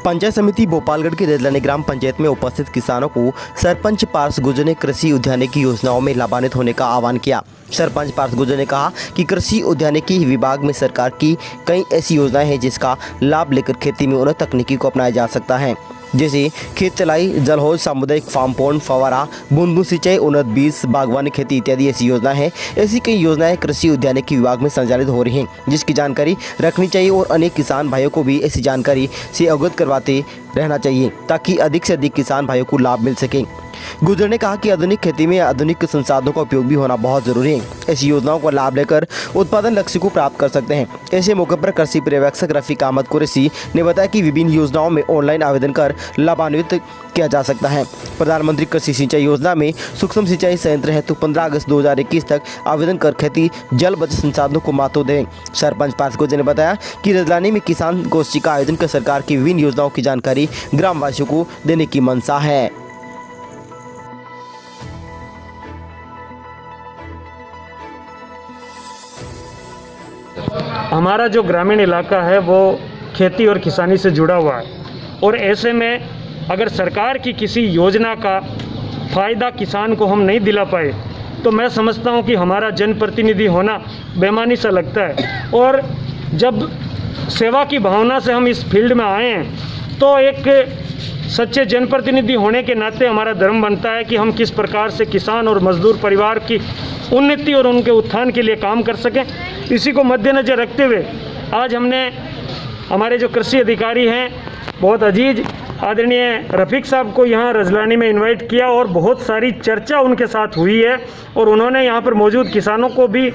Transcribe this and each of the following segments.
पंचायत समिति भोपालगढ़ की रेजलानी ग्राम पंचायत में उपस्थित किसानों को सरपंच पार्थ गुर्जर ने कृषि उद्यानिकी योजनाओं में लाभान्वित होने का आह्वान किया। सरपंच पार्थ गुर्जर ने कहा कि कृषि उद्यानिकी विभाग में सरकार की कई ऐसी योजनाएं हैं जिसका लाभ लेकर खेती में उन्नत तकनीकी को अपनाया जा सकता है, जैसे खेत चलाई, जलहौज, सामुदायिक फार्म पॉन्ड, फव्वारा, बूंद बूंद सिंचाई, उन्नत बीज, बागवानी खेती इत्यादि ऐसी योजनाएं हैं। ऐसी कई योजनाएं कृषि उद्यानिकी विभाग में संचालित हो रही हैं, जिसकी जानकारी रखनी चाहिए और अनेक किसान भाइयों को भी ऐसी जानकारी से अवगत करवाते रहना चाहिए ताकि अधिक से अधिक किसान भाइयों को लाभ मिल सके। गुर्जर ने कहा कि आधुनिक खेती में आधुनिक संसाधनों का उपयोग भी होना बहुत जरूरी है। ऐसी योजनाओं का लाभ लेकर उत्पादन लक्ष्य को प्राप्त कर सकते हैं। ऐसे मौके पर कृषि पर्यवेक्षक रफीक अहमद कुरैशी ने बताया कि विभिन्न योजनाओं में ऑनलाइन आवेदन कर लाभान्वित किया जा सकता है। प्रधानमंत्री कृषि सिंचाई योजना में सूक्ष्म सिंचाई संयंत्र हेतु 15 अगस्त 2021 तक आवेदन कर खेती जल बचत संसाधनों को महत्व दें। सरपंच पार्थ गुर्जर ने बताया कि रेजलानी में किसान गोष्ठी का आयोजन कर सरकार की विभिन्न योजनाओं की जानकारी ग्रामवासियों को देने की मंशा है। हमारा जो ग्रामीण इलाका है वो खेती और किसानी से जुड़ा हुआ है और ऐसे में अगर सरकार की किसी योजना का फ़ायदा किसान को हम नहीं दिला पाए तो मैं समझता हूँ कि हमारा जनप्रतिनिधि होना बेईमानी सा लगता है। और जब सेवा की भावना से हम इस फील्ड में आए हैं तो एक सच्चे जनप्रतिनिधि होने के नाते हमारा धर्म बनता है कि हम किस प्रकार से किसान और मजदूर परिवार की उन्नति और उनके उत्थान के लिए काम कर सकें। इसी को मद्देनज़र रखते हुए आज हमने हमारे जो कृषि अधिकारी हैं बहुत अजीज आदरणीय रफ़ीक साहब को यहाँ रेजलानी में इनवाइट किया और बहुत सारी चर्चा उनके साथ हुई है और उन्होंने यहाँ पर मौजूद किसानों को भी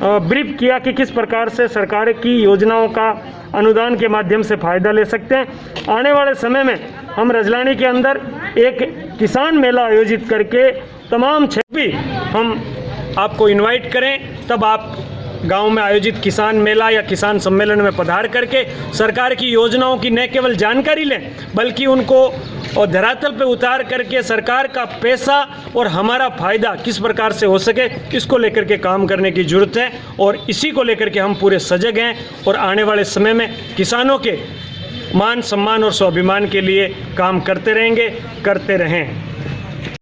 ब्रीफ किया कि किस प्रकार से सरकार की योजनाओं का अनुदान के माध्यम से फ़ायदा ले सकते हैं। आने वाले समय में हम रेजलानी के अंदर एक किसान मेला आयोजित करके तमाम क्षेत्र हम आपको इनवाइट करें, तब आप गांव में आयोजित किसान मेला या किसान सम्मेलन में पधार करके सरकार की योजनाओं की न केवल जानकारी लें बल्कि उनको और धरातल पे उतार करके सरकार का पैसा और हमारा फ़ायदा किस प्रकार से हो सके इसको लेकर के काम करने की ज़रूरत है। और इसी को लेकर के हम पूरे सजग हैं और आने वाले समय में किसानों के मान सम्मान और स्वाभिमान के लिए काम करते रहेंगे, करते रहें।